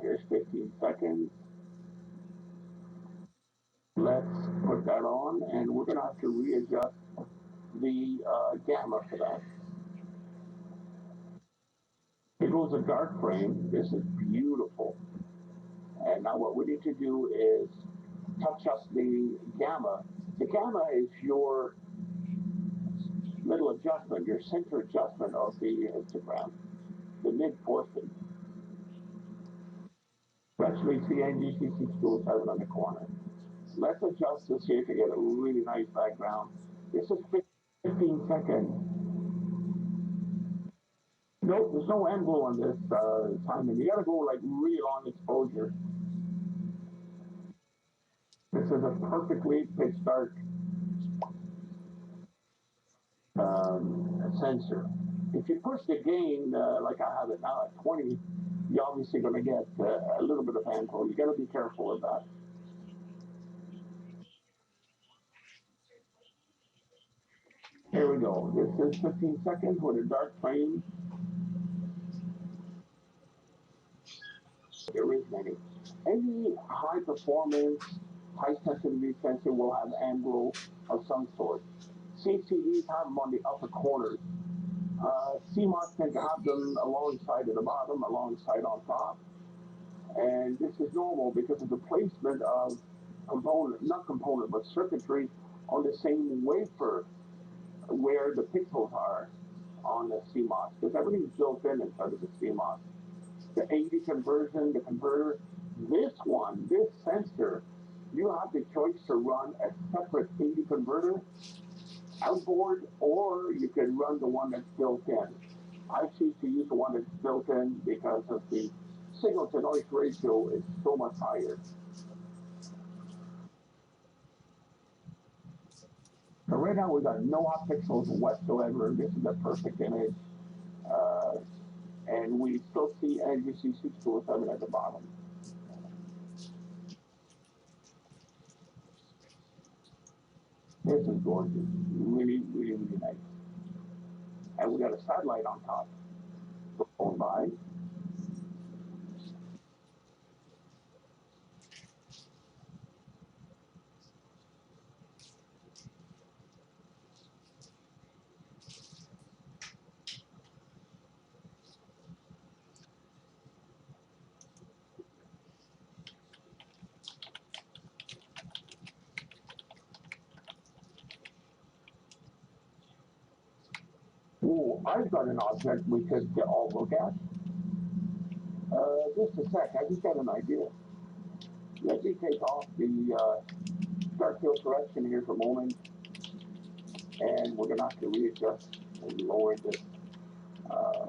Here's 15 seconds. Let's put that on, and we're going to have to readjust the gamma for that. It goes a dark frame. This is beautiful. And now what we need to do is touch up the gamma. The gamma is your middle adjustment, your center adjustment of the histogram, the mid portion. Actually, see NGC627 on the corner. Let's adjust this here to get a really nice background. This is 15 seconds. Nope, there's no angle on this timing. You gotta go like really long exposure. This is a perfectly pitch dark sensor. If you push the gain like I have it now at 20, you're obviously going to get a little bit of angle. You got to be careful of that. Here we go. This is 15 seconds with a dark frame. There is many. Any high performance, high sensitivity sensor will have angle of some sort. CCDs have them on the upper corners. CMOS tend to have them alongside at the bottom, alongside on top. And this is normal because of the placement of not component, but circuitry on the same wafer where the pixels are on the CMOS, because everything's built in inside of the CMOS. The 80 conversion, the converter, this sensor, you have the choice to run a separate 80 converter outboard, or you can run the one that's built in. I choose to use the one that's built in because of the signal to noise ratio is so much higher. So right now we got no off pixels whatsoever. This is a perfect image. Uh, and we still see NGC 627 at the bottom. This is gorgeous. Really, really, really nice. And we got a satellite on top going by. Ooh, I've got an object we could all look at. Just a sec, I just got an idea. Let me take off the dark field correction here for a moment, and we're going to have to readjust and lower this uh,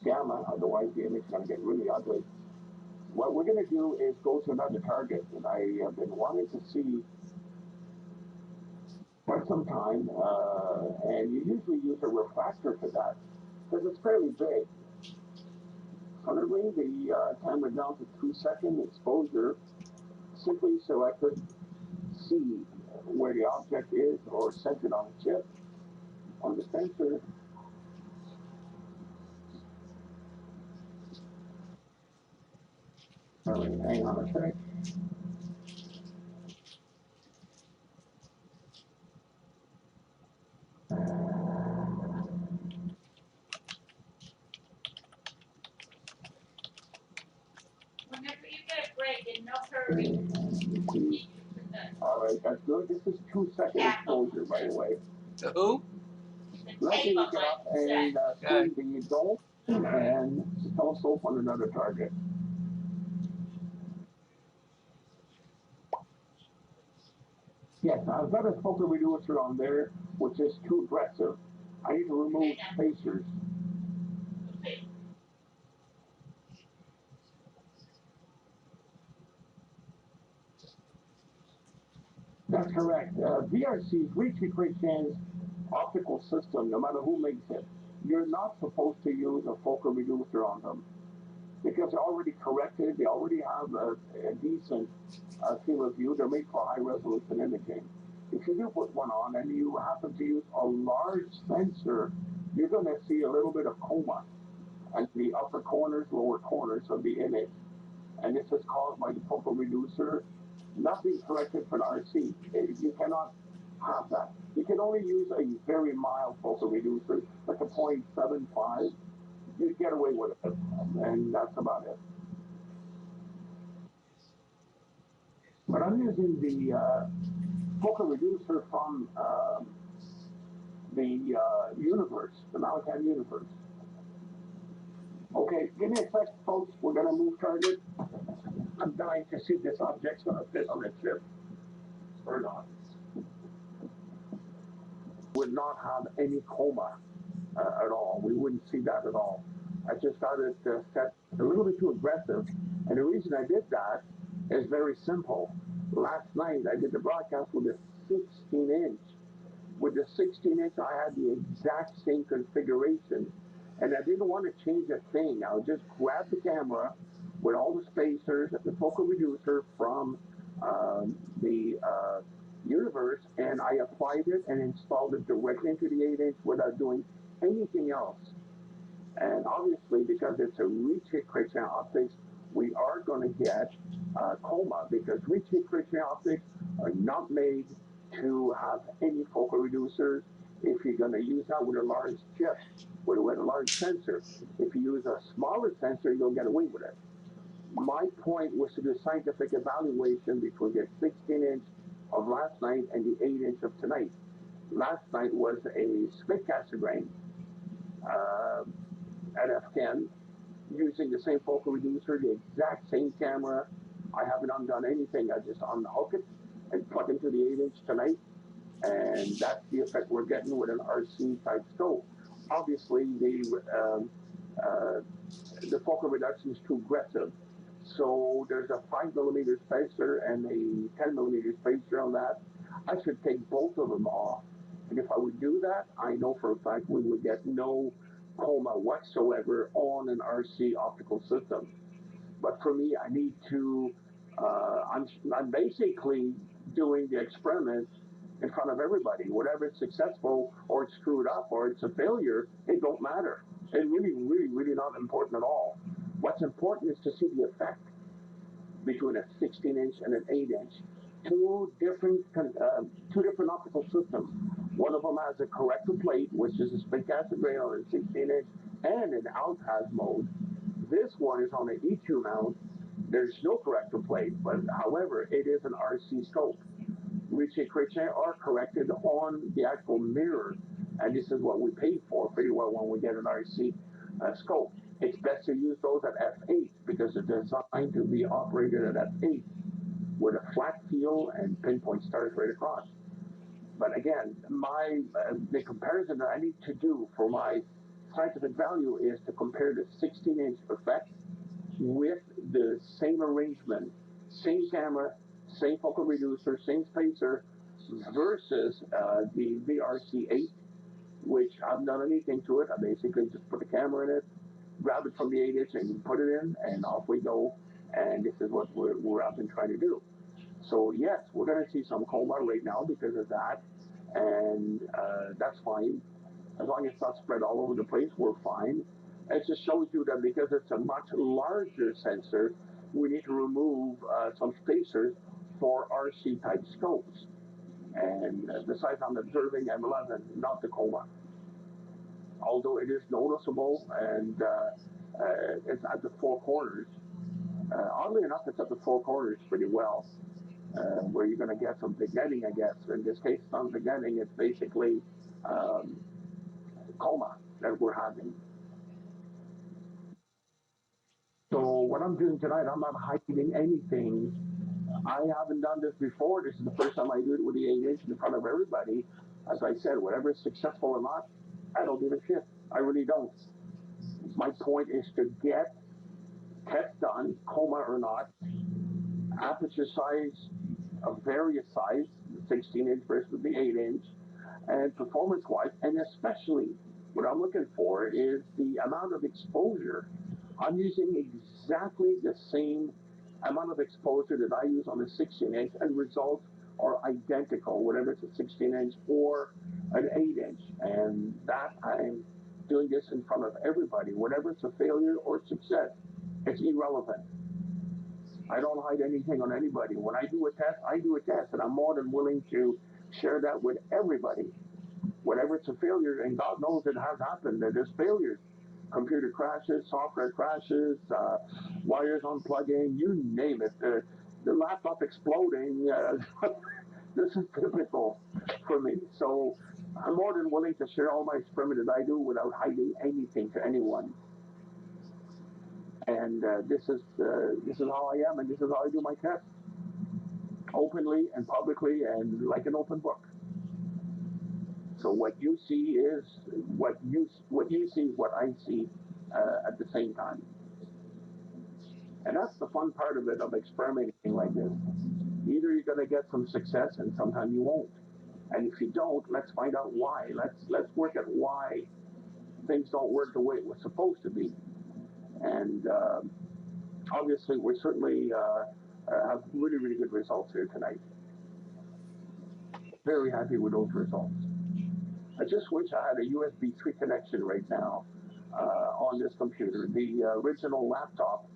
gamma, otherwise the image is going to get really ugly. What we're going to do is go to another target, and I have been wanting to see for some time, and you usually use a refractor for that, because it's fairly big. I'm going to bring the camera down to 2-second exposure, simply so I could see where the object is or centered on the chip on the sensor. All right, hang on a sec. Whenever you get a break, in no hurry. All right, that's good. This is 2-second exposure, by the way. To who? Let me get up and Okay. see the dome and telescope on another target. Yes, I've got a focal reducer on there, which is too aggressive. I need to remove spacers. That's correct. VRC's reach equations optical system, no matter who makes it, you're not supposed to use a focal reducer on them because they're already corrected. They already have a decent field of view. They're made for high resolution imaging. If you do put one on and you happen to use a large sensor, you're going to see a little bit of coma. and the upper corners, lower corners of the image. And this is caused by the focal reducer not being corrected for an RC. You cannot have that. You can only use a very mild focal reducer, like a 0.75. You get away with it, and that's about it. But I'm using the focal reducer from the universe, the MallinCam universe. Okay, give me a sec, folks. We're going to move target. I'm dying to see if this object's going to fit on the chip or not. Would not have any coma at all. We wouldn't see that at all. I just got it set a little bit too aggressive. And the reason I did that is very simple. Last night I did the broadcast with a 16-inch. With the 16-inch, I had the exact same configuration. And I didn't want to change a thing. I would just grab the camera with all the spacers, the focal reducer from the universe, and I applied it and installed it directly into the 8-inch without doing anything else. And obviously, because it's a reach hit criteria optics, we are going to get coma because reach hit criteria optics are not made to have any focal reducers if you're going to use that with a large chip, with a large sensor. If you use a smaller sensor, you'll get away with it. My point was to do scientific evaluation between the 16-inch of last night and the 8-inch of tonight. Last night was a split caster grain uh, at F10 using the same focal reducer, the exact same camera. I haven't undone anything. I just unhook it and plug into the 8-inch tonight, and that's the effect we're getting with an RC type scope. Obviously, uh, the focal reduction is too aggressive. So there's a 5 millimeter spacer and a 10 millimeter spacer on that. I should take both of them off. And if I would do that, I know for a fact we would get no coma whatsoever on an RC optical system. But for me, I need to, I'm basically doing the experiment in front of everybody. Whatever it's successful or it's screwed up or it's a failure, it don't matter. It really not important at all. What's important is to see the effect between a 16-inch and an 8-inch. Two different optical systems. One of them has a corrector plate, which is a spin caster grain on a 16-inch, and an Altaz mode. This one is on an EQ mount. There's no corrector plate, but however, it is an RC scope. Reach criteria are corrected on the actual mirror, and this is what we pay for pretty well when we get an RC scope. It's best to use those at f8 because they're designed to be operated at f8 with a flat field and pinpoint stars right across. But again, the comparison that I need to do for my scientific value is to compare the 16-inch effect with the same arrangement, same camera, same focal reducer, same spacer, versus the VRC8, which I've done anything to it. I basically just put the camera in it, grab it from the 8-inch and put it in, and off we go. And this is what I've been trying to do. So yes, we're going to see some coma right now because of that, and that's fine. As long as it's not spread all over the place, we're fine. It just shows you that because it's a much larger sensor, we need to remove some spacers for RC type scopes. And besides, I'm observing M11, not the coma. Although it is noticeable and it's at the four corners. Oddly enough, it's at the four corners pretty well, where you're going to get some vignetting, I guess. In this case, it's not vignetting, it's basically um, coma that we're having. So what I'm doing tonight, I'm not hiding anything. I haven't done this before. This is the first time I do it with the 8-inch in front of everybody. As I said, whatever is successful or not, I don't give a shit. I really don't. My point is to get tests done, coma or not, aperture size of various size, the 16-inch versus the 8-inch, and performance-wise, and especially what I'm looking for is the amount of exposure. I'm using exactly the same amount of exposure that I use on the 16-inch, and results are identical, whatever it's a 16-inch or an 8-inch, and that doing this in front of everybody. Whatever it's a failure or success, it's irrelevant. I don't hide anything on anybody. When I do a test, I do a test, and I'm more than willing to share that with everybody. Whatever it's a failure, and God knows it has happened. There's failures, computer crashes, software crashes, wires unplugging, you name it. The laptop exploding. This is typical for me. So I'm more than willing to share all my experiments that I do without hiding anything to anyone. And this is how I am, and this is how I do my tests, openly and publicly, and like an open book. So what you see is what you see is what I see at the same time, and that's the fun part of it, of experimenting like this. Either you're going to get some success, and sometimes you won't. And if you don't, let's find out why. Let's work at why things don't work the way it was supposed to be. And obviously, we certainly have really good results here tonight. Very happy with those results. I just wish I had a USB 3 connection right now on this computer. The original laptop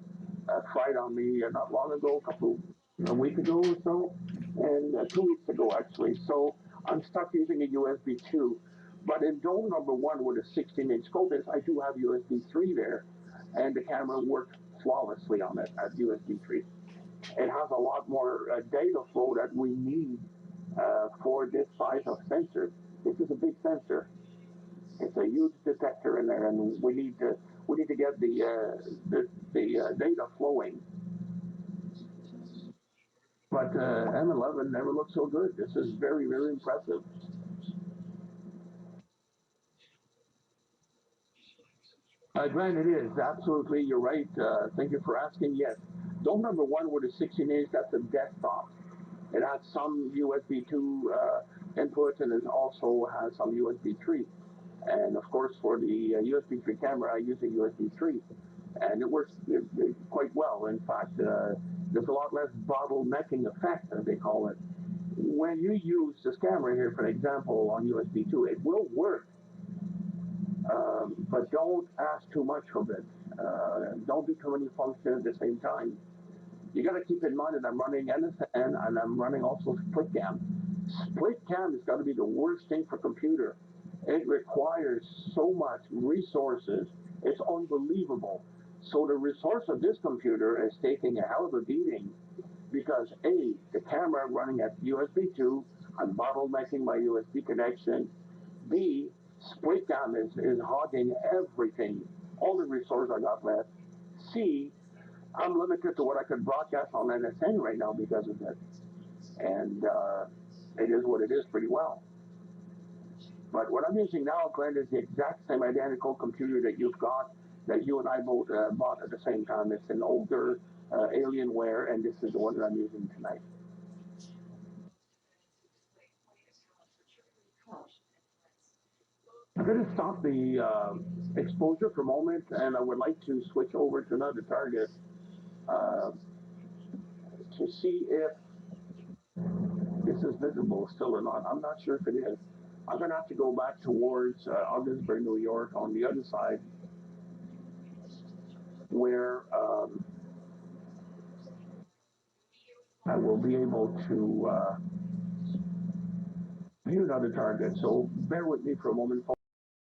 fried on me not long ago, a week ago or so, and 2 weeks ago actually. So I'm stuck using a USB 2. But in dome number one with a 16-inch scope, I do have USB 3 there, and the camera works flawlessly on it at USB 3. It has a lot more data flow that we need for this size of sensor. This is a big sensor. It's a huge detector in there, and we need to get the data flowing. But M11 never looked so good. This is very impressive. Grant, it is absolutely. You're right. Thank you for asking. Yes, dome number one with a 16-inch. That's a desktop. It has some USB 2 input, and it also has some USB 3. And of course, for the USB 3 camera, I use a USB 3, and it works quite well. In fact, there's a lot less bottlenecking effect, as they call it. When you use this camera here, for example, on USB 2, it will work, but don't ask too much of it. Don't do too many functions at the same time. You got to keep in mind that I'm running NSN and I'm running also split cam. Split cam has got to be the worst thing for computer. It requires so much resources. It's unbelievable. So the resource of this computer is taking a hell of a beating because A, the camera running at USB 2, I'm bottlenecking my USB connection. B, split cam is hogging everything, all the resources I got left. C, I'm limited to what I could broadcast on NSN right now because of this. And it is what it is pretty well. But what I'm using now, Glenn, is the exact same identical computer that you've got, that you and I both bought at the same time. It's an older Alienware, and this is the one that I'm using tonight. I'm going to stop the exposure for a moment, and I would like to switch over to another target uh, to see if this is visible still or not. I'm not sure if it is. I'm going to have to go back towards Augsburg, New York on the other side where I will be able to view another target. So bear with me for a moment, folks.